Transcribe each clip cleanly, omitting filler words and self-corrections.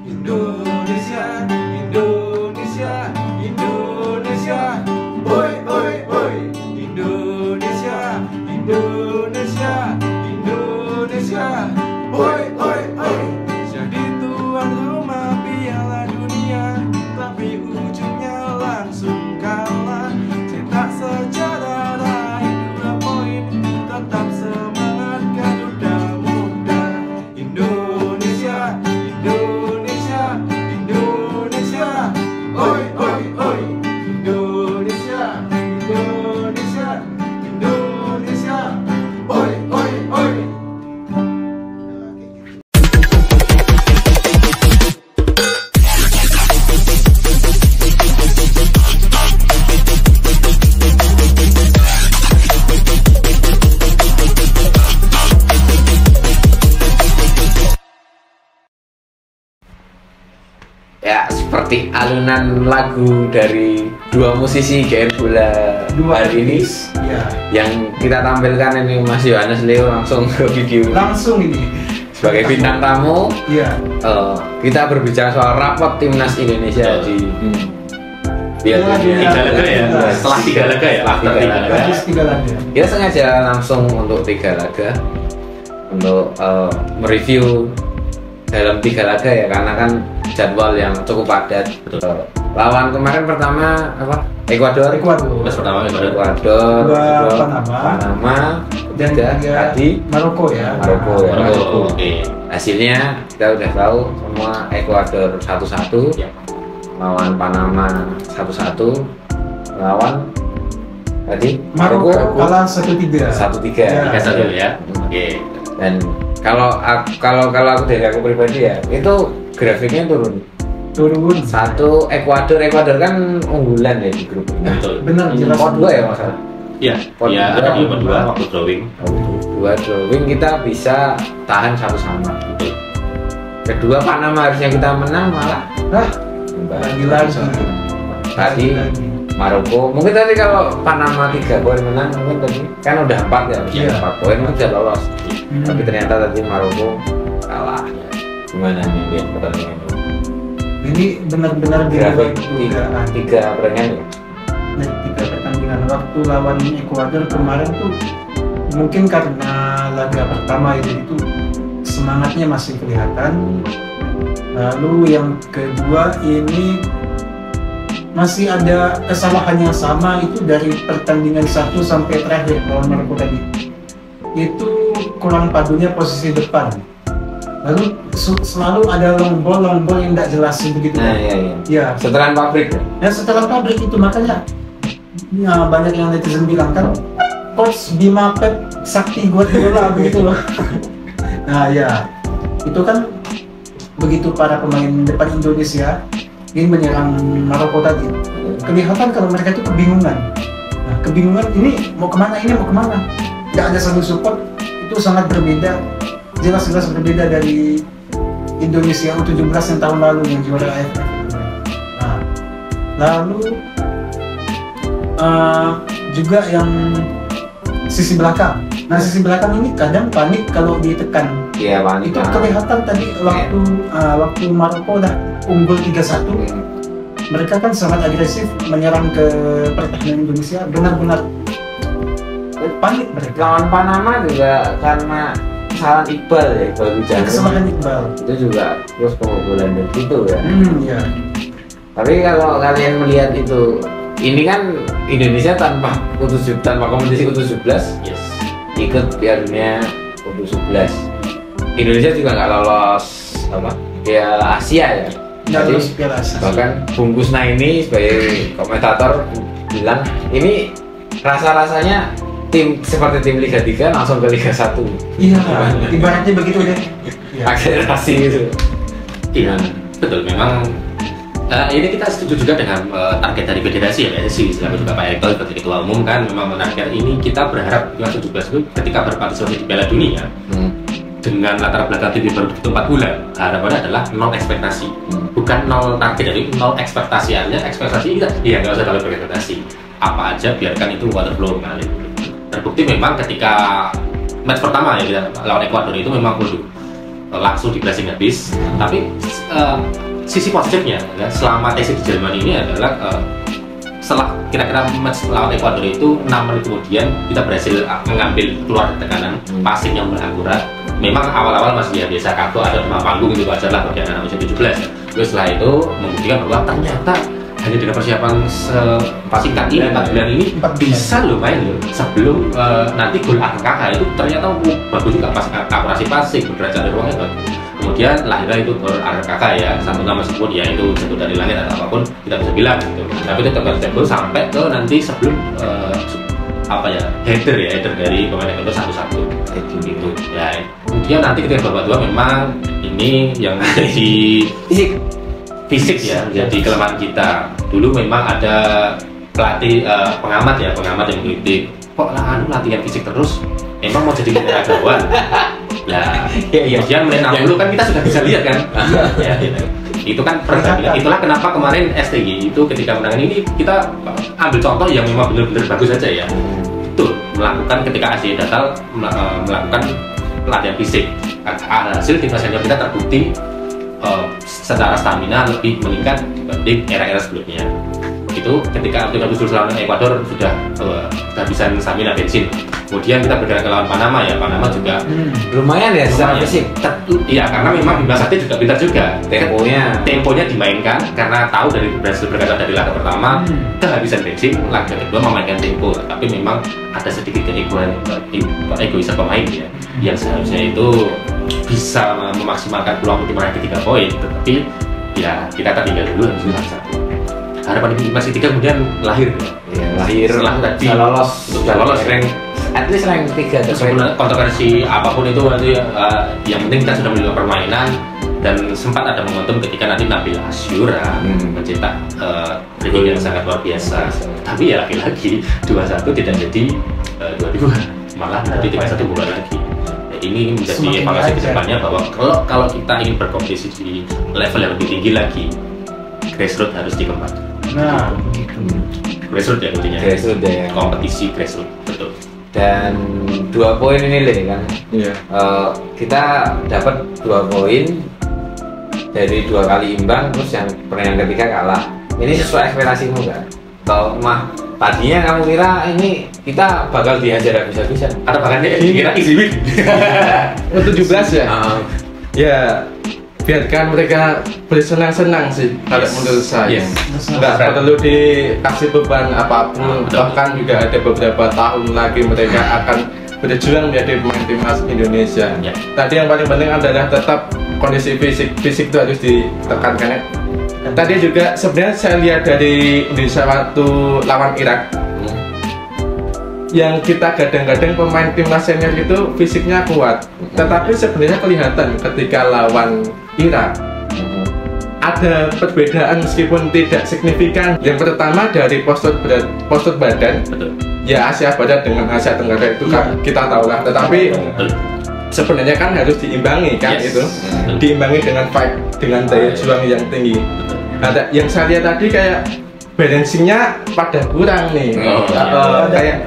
Indonesia, Indonesia, Indonesia, oi oi oi. Indonesia, Indonesia, Indonesia, oi oi oi. Jadi tuan rumah Piala Dunia, tapi ujungnya langsung kalah. Cetak sejarah, raih 2 poin, tetap semangat Garuda Muda. Indonesia, Indonesia, Indonesia, oi oi oi. Indonesia, Indonesia, Indonesia, oi oi oi. Ya, seperti alunan lagu dari dua musisi GR Bola hari ini Ya, yang kita tampilkan ini Mas Yohanes Leo langsung ke video langsung ini. sebagai bintang tamu. Iya. Kita berbicara soal rapot timnas Indonesia di Piala Dunia. 3 laga ya, setelah 3 laga ya, after 3 laga. Habis 3 laga. Kita sengaja langsung untuk 3 laga untuk mereview dalam 3 laga ya, karena kan jadwal yang cukup padat. Lawan kemarin pertama apa? Ekuador. Mas pertama Ekuador, Dua Panama, Dan ketiga tiga tadi Maroko ya. Maroko. Oke. Hasilnya kita udah tahu semua. Ekuador 1-1 Ya. lawan Panama 1-1 lawan tadi Maroko Maroko kalah 1-3. 1-3. Ya. 3-1 ya. Oke. Dan kalau aku dari aku pribadi ya, itu grafiknya turun. Satu Ekuador kan unggulan ya di grup ini. Betul. Benar, jelas. Pot 2 ya masalah. Iya. Pot Ya, dua. ada di pot 2 waktu drawing. Dua drawing kita bisa tahan 1-1. Betul. Kedua Panama harusnya kita menang malah Lagi-lagi. tadi Maroko. Mungkin tadi kalau Panama 3 poin menang mungkin tadi kan udah 4 ya, Iya. 4 poin kan udah lolos. Hmm. Tapi ternyata tadi Maroko kalah. Gimana nih lihat pertandingan ini? Ini benar-benar Grafik dugaan. 3 pertandingan ya? Nah, 3 pertandingan waktu lawan Ekuador kemarin tuh mungkin karena laga pertama itu semangatnya masih kelihatan. Lalu yang kedua ini masih ada kesalahan yang sama itu dari pertandingan 1 sampai terakhir lawan Maroko tadi. Itu kurang padunya posisi depan. Lalu selalu ada long ball yang tidak jelas begitu. Nah, iya. Ya. Setelan pabrik ya? Dan setelah pabrik itu makanya ya, banyak yang netizen bilang kan coach Bima Pep Sakti Guardiola begitu loh. Nah ya, itu kan begitu para pemain depan Indonesia ini menyerang Maroko tadi, kelihatan kalau mereka itu kebingungan. Nah, kebingungan ini mau kemana, nggak ada satu support. Itu sangat berbeda, jelas-jelas berbeda dari Indonesia U17 yang tahun lalu yang juara AFF. Nah, lalu juga yang sisi belakang. Nah, sisi belakang ini kadang panik kalau ditekan. Iya, panik. Itu kelihatan tadi waktu Maroko udah unggul 3-1. Mereka kan sangat agresif menyerang ke pertahanan Indonesia, benar-benar panik mereka. Lawan Panama juga karena kesalahan Iqbal ya, Iqbal Wijanto. Kesalahan Iqbal. Itu juga terus kebobolan dari situ ya. Ya. Tapi kalau kalian melihat itu, ini kan Indonesia tanpa kompetisi U17 Yes. ikut Piala Dunia U17. Indonesia juga nggak lolos apa? Piala Asia ya. Nggak Jadi, lolos Piala Asia. bahkan Bung Kusna ini sebagai komentator bilang ini rasa-rasanya tim seperti tim Liga 3 langsung ke Liga 1. Iya, ibaratnya begitu deh. Ya. Akselerasi gitu. Iya. Betul. Memang ini kita setuju juga dengan target dari federasi ya, PSSI. Selalu juga Pak Erick Thohir sebagai ketua umum kan memang menarget ini. Kita berharap Timnas 17 itu ketika berpartisipasi di Piala Dunia dengan latar belakang tim baru 4 bulan, harapannya adalah 0 ekspektasi, bukan 0 target, dari 0 ekspektasi aja. Ekspektasi kita, iya nggak usah terlalu berekspektasi. Apa aja biarkan itu waterflow mengalir. Terbukti memang ketika match pertama ya kita lawan Ekuador itu memang langsung di pressing habis. Tapi sisi positifnya ya, selama tes di Jerman ini adalah setelah kira-kira match lawan Ekuador itu 6 menit kemudian kita berhasil mengambil keluar tekanan passing yang berakurat. Memang awal-awal masih biasa kaku ada demam panggung itu wajar lah bagi anak usia 17. Terus setelah itu membuktikan bahwa ternyata hanya dengan persiapan singkat ini 4 bulan ini bisa loh main loh. Sebelum nanti gol kakak itu ternyata bagus juga pas akurasi passing bergerak dari ruangnya bagus. Kemudian lahirnya itu RKK ya, satu nama meskipun ya itu jatuh dari langit atau apapun kita bisa bilang gitu. Tapi itu tetap jatuh sampai ke nanti sebelum header dari pemain itu satu-satu gitu ya. Kemudian nanti ketika babak 2 memang ini yang menjadi fisik ya menjadi kelemahan kita. Dulu memang ada pelatih pengamat yang mengkritik kok latihan fisik terus emang mau jadi kendaraan. Nah, kemudian menit 60 kan kita sudah bisa lihat kan. Ya, itu kan perbandingan. Itulah kenapa kemarin STG itu ketika menang ini kita ambil contoh yang memang benar-benar bagus saja ya. Betul, melakukan ketika ASI Datal melakukan latihan fisik. Hasil tim nasional kita terbukti secara stamina lebih meningkat dibanding era-era sebelumnya. Itu ketika kita dulu lawan Ekuador sudah kehabisan stamina bensin. Kemudian kita bergerak ke lawan Panama ya, Panama juga lumayan ya secara fisik. Iya, karena memang Bima Sakti juga pintar juga. Temponya dimainkan karena tahu dari berhasil berkaca dari laga pertama kehabisan bensin, laga kedua memainkan tempo. Tapi memang ada sedikit egoisan pemain ya, yang seharusnya itu bisa memaksimalkan peluang untuk meraih 3 poin. Tetapi ya kita tertinggal dulu harus satu. Harapan masih 3 kemudian lahir setelah tadi sudah lolos rank at least rank 3 sebenarnya kontroversi apapun itu nanti yang penting kita sudah melihat permainan dan sempat ada momentum ketika nanti Nabil Asyura mencetak gol yang sangat luar biasa. Tapi ya lagi-lagi 2-1 tidak jadi 2-2 malah nanti 3-1 bulan lagi. Ini menjadi evaluasi ke depannya bahwa kalau kita ingin berkompetisi di level yang lebih tinggi lagi, grassroots harus dikembangkan. Nah, begitu. Grassroots ya intinya. Grassroots ya. Kompetisi grassroots, betul. Dan 2 poin ini kan. Iya. Kita dapat 2 poin dari 2 kali imbang, terus yang pertandingan ketiga kalah. Ini sesuai ekspektasimu kan? Atau tadinya kamu kira ini kita bakal dihajar habis-habisan? Atau bahkan kira easy win? Untuk 17 ya? Ya, biarkan mereka bersenang-senang sih kalau menurut saya. Nggak perlu dikasih beban apapun. Bahkan juga ada beberapa tahun lagi mereka akan berjuang menjadi pemain timnas Indonesia. Tadi yang paling penting adalah tetap kondisi fisik itu harus ditekankan. Tadi juga sebenarnya saya lihat dari Indonesia waktu lawan Irak, yang kita gadang-gadang pemain timnas senior itu fisiknya kuat, tetapi sebenarnya kelihatan ketika lawan Irak ada perbedaan meskipun tidak signifikan. Yang pertama dari postur badan. Betul. Ya Asia Barat dengan Asia Tenggara itu kan kita tahu lah, tetapi sebenarnya kan harus diimbangi kan. Itu diimbangi dengan fight, dengan daya juang yang tinggi. Ada yang saya lihat tadi kayak balancingnya pada kurang nih, kayak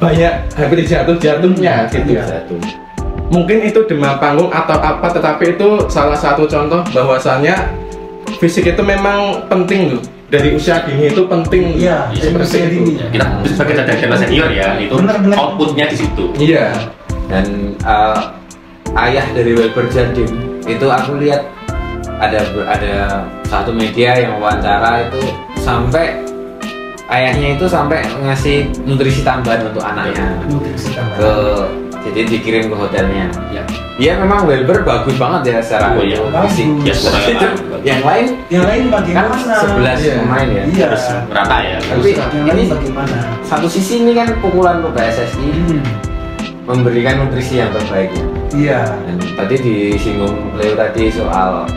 banyak hampir jatuhnya gitu. Mungkin itu demam panggung atau apa, tetapi itu salah satu contoh bahwasannya fisik itu memang penting loh. Dari usia dini itu penting. Iya, seperti itu. Kita sebagai cadang senior ya, itu outputnya di situ. Iya. Dan ayah dari Welber Jandim itu aku lihat ada satu media yang wawancara itu sampai ayahnya itu sampai ngasih nutrisi tambahan untuk anaknya. Jadi dikirim ke hotelnya. Ya memang Welber bagus banget ya secara fisik. Yang lain bagaimana? Kan 11 pemain ya. Iya. Harus merata ya. Tapi ini bagaimana? Satu sisi ini kan pukulan ke PSSI memberikan nutrisi yang terbaik. Iya. Dan tadi disinggung Leo tadi soal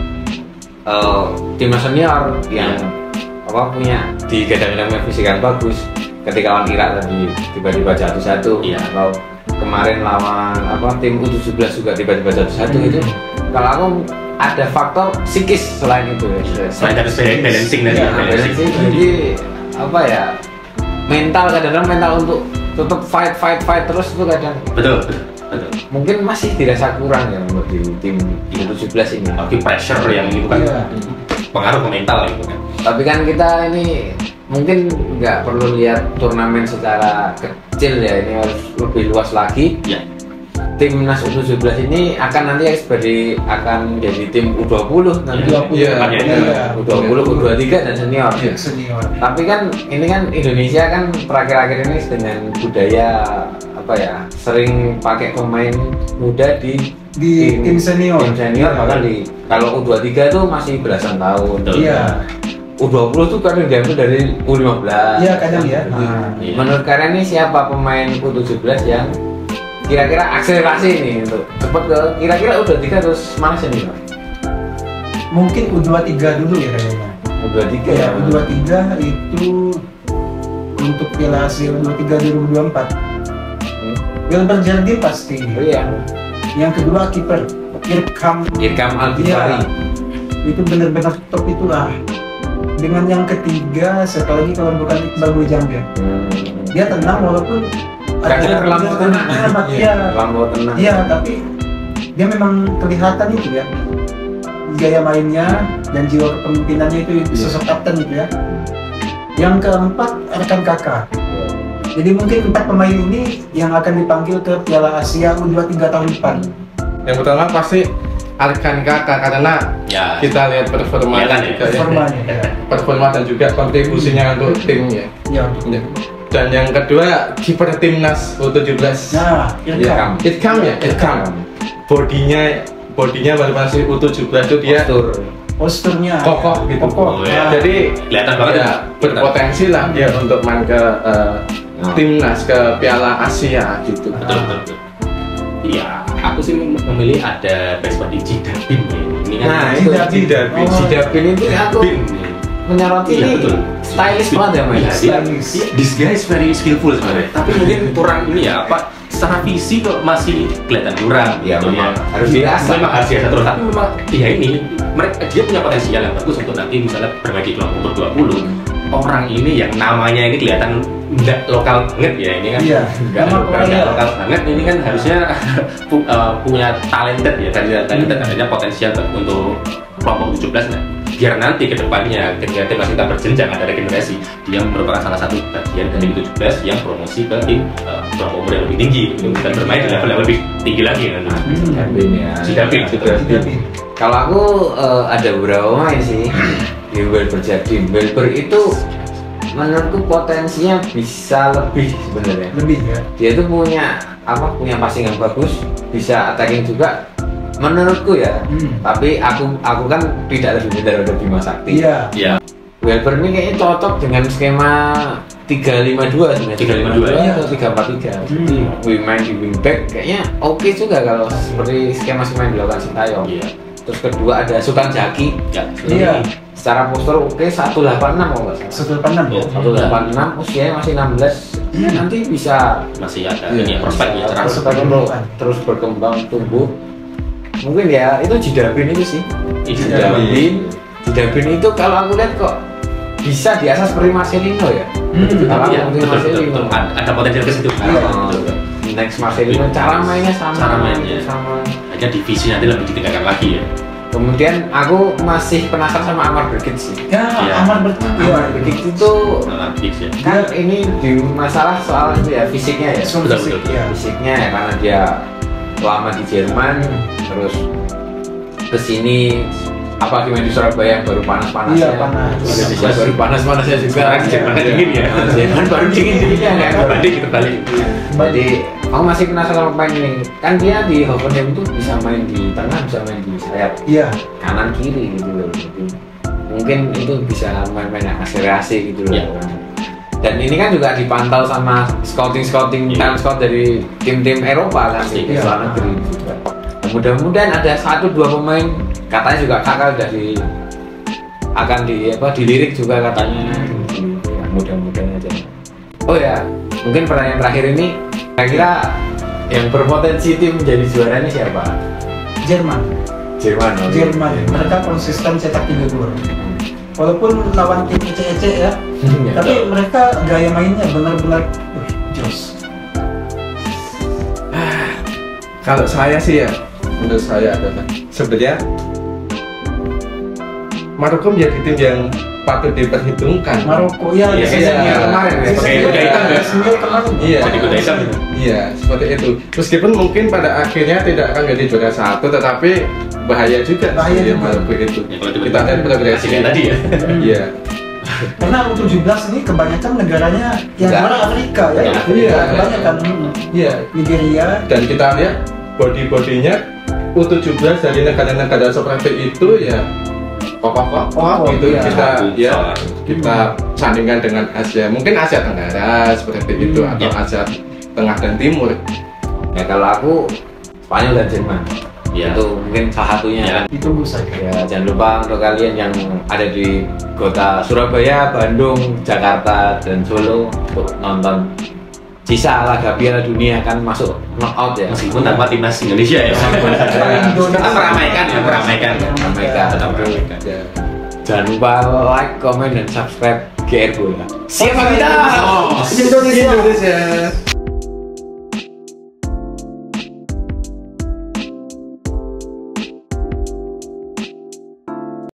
timnas senior yang punya digadang-gadang fisik yang bagus. Ketika lawan Irak tadi tiba-tiba jatuh satu. Kalau kemarin lawan tim U17 juga tiba-tiba jatuh satu itu. Kalau aku ada faktor psikis selain itu ya. Selain dari balancing dan balancing. Jadi mental kadang-kadang mental untuk tetap fight terus itu kadang. Betul. mungkin masih dirasa kurang ya untuk di tim U17 ini. Tapi pressure yang itu kan Iya. pengaruh ke mental gitu kan. Tapi kan kita ini mungkin nggak perlu lihat turnamen secara kecil ya, ini harus lebih luas lagi. Ya. Timnas U17 ini akan nanti akan jadi tim U20 nanti. U20. Iya. Iya. U20, U23 dan senior. Iya, senior. Tapi kan ini kan Indonesia kan terakhir-akhir ini dengan budaya apa ya, sering pakai pemain muda di Tim senior. Tim senior bahkan di kalau U23 itu masih belasan tahun. Betul. Iya. U20 tuh kadang diambil dari U15. Iya, kadang ya. Jadi, Iya. menurut kalian ini siapa pemain U17 yang kira-kira akselerasi ini untuk cepet ke kira-kira U23 terus mana senior? Mungkin U23 dulu ya kayaknya. U23 Ya, U23 itu untuk Piala Asia U23 2024. Wilber Jardine pasti. Oh iya. Yang kedua kiper Irkam Al-Ghifari. itu benar-benar top itulah. Dengan yang ketiga, siapa lagi kalau bukan Iqbal Mujambe. Dia tenang walaupun Kadang terlalu tenang. Iya, Terlalu tenang. iya, tapi dia memang kelihatan itu ya. Gaya mainnya dan jiwa kepemimpinannya itu sosok kapten itu ya. Yang keempat rekan kakak. Jadi mungkin 4 pemain ini yang akan dipanggil ke Piala Asia U23 tahun depan. Yang pertama pasti Arkan Kakak karena Ya. kita lihat performanya Iya kan, ya. juga ya. Performanya ya. Performa dan juga kontribusinya untuk timnya. Ya. Ya. Dan yang kedua kiper timnas U17. Nah, Irkam. Itkam ya, Itkam. Bodinya baru masih U17 itu dia Posturnya kokoh gitu. Kokoh. Oh, ya. Nah, Jadi Kelihatan banget ya, berpotensi lah dia untuk main ke timnas ke Piala Asia gitu. Betul, betul, betul. Iya, aku sih memilih ada Peswadi Jidabin ya. Ini kan Nah, itu Jidabin. Oh. Jidabin itu aku Bin. menyoroti Iya, ini betul. stylish banget ya Mas. Iya, Stylish. this guy is very skillful sebenarnya. Tapi mungkin kurang ini ya, apa secara visi kok masih kelihatan kurang. Iya, gitu memang ya. harus diasah. Memang harus diasah terus. Tapi memang ya ini dia punya potensial yang bagus untuk nanti misalnya bermain di kelompok umur 20. Orang ini yang namanya ini kelihatan nggak lokal banget ya, ini kan Iya, nggak nama lokal, Korea. nggak lokal banget, ini kan harusnya punya talented ya, talented adanya potensial untuk kelompok 17. Nah, biar nanti ke depannya ketika timnas kita berjenjang ada regenerasi, dia merupakan salah satu bagian dari U17 yang promosi ke tim kelompok umur yang lebih tinggi gitu, dan bermain di level yang lebih tinggi lagi kan. Jidabin ya. Jidabin, Jidabin. Kalau aku ada beberapa pemain sih di Wilber Jardine. Wilber itu menurutku potensinya bisa lebih sebenarnya. Lebih ya. Dia itu punya punya passing yang bagus, bisa attacking juga menurutku ya. Tapi aku kan tidak lebih pintar dari Bima Sakti. Iya. Ya, Wilber ini kayaknya cocok dengan skema 352 sebenarnya. 352, iya. atau 343. Jadi main di wingback kayaknya oke juga kalau seperti skema yang dilakukan Sintayong. iya, Terus kedua ada Sultan Jaki. ya. Iya. Secara postur oke 186 kalau nggak salah. 186 ya. 186 usianya masih 16. Nanti bisa Masih ada ini ya, prospeknya cerah. prospek untuk terus berkembang tumbuh. Mungkin ya itu Jidabin itu sih. Jidabin itu kalau aku lihat kok bisa diasah seperti Marcelino ya. Kalau Iya, aku betul, betul, Marcelino. betul. Ada potensial ke situ. Iya. Betul, betul. Next Marcelino cara mainnya sama. Cara mainnya. sama. Hanya divisi nanti lebih ditingkatkan lagi ya. Kemudian aku masih penasaran sama Amar Berkit sih. Ya, Iya. Amar berarti Amar Berkit itu Nah, fix ya. kan ini di masalah soal itu ya fisiknya ya. Soal Betul, fisik, betul. ya. Fisiknya ya karena dia lama di Jerman terus kesini apalagi main di Surabaya yang baru panas-panasnya. Iya, panas. Indonesia baru panas-panasnya juga. Sekarang di Jerman Iya. dingin ya. Jerman baru dingin-dinginnya kan. Balik kita balik. Jadi aku masih penasaran sama pemain ini. Kan dia di Hoffenheim itu bisa main di tengah, bisa main di sayap Iya. kanan kiri gitu loh. Jadi, mungkin itu bisa main-main yang akselerasi gitu loh. Iya. Dan ini kan juga dipantau sama scouting Iya. talent scout dari tim-tim Eropa kan di Iya. luar negeri juga. Dan mudah-mudahan ada 1-2 pemain katanya juga kakak udah akan dilirik juga katanya. Ya, mudah-mudahan aja. Oh ya, mungkin pertanyaan terakhir ini kira-kira yang berpotensi tim menjadi juara ini siapa? Jerman. Jerman. oke. Jerman. Mereka konsisten cetak 3 gol. Walaupun lawan tim ece-ece ya, Ya. tapi mereka gaya mainnya benar-benar jos. Kalau saya sih ya, menurut saya adalah sebenarnya Maroko menjadi tim yang patut diperhitungkan. Maroko ya, Iya, iya. kemarin ya. Pakai kuda hitam ya? kemarin. Iya. Jadi kuda hitam itu. Iya, seperti itu. Meskipun mungkin pada akhirnya tidak akan jadi juara satu, tetapi bahaya juga Bahaya sih juga. Maroko itu. Ya, kalau Kita lihat progresi Hasilnya tadi ya. Iya. Karena U17 ini kebanyakan negaranya yang Enggak. luar Afrika ya. Iya. Kebanyakan Iya. Nigeria. Dan kita lihat body-bodinya U17 dari negara-negara seperti itu ya kokoh-kokoh gitu. Iya. Kita sandingkan dengan Asia, mungkin Asia Tenggara seperti itu atau Ya. Asia Tengah dan Timur. Ya kalau aku Spanyol dan Jerman. Ya. Itu mungkin salah satunya. Ya. Ditunggu saja. Ya, jangan lupa untuk kalian yang ada di kota Surabaya, Bandung, Jakarta, dan Solo untuk nonton sisa laga Piala Dunia kan masuk knockout ya. Meskipun tanpa timnas Indonesia ya. Tetap meramaikan ya, meramaikan. Meramaikan. Tetap meramaikan. Ya. Jangan lupa like, comment, dan subscribe GR Bola. Siapa kita? Oh. Indonesia. Indonesia.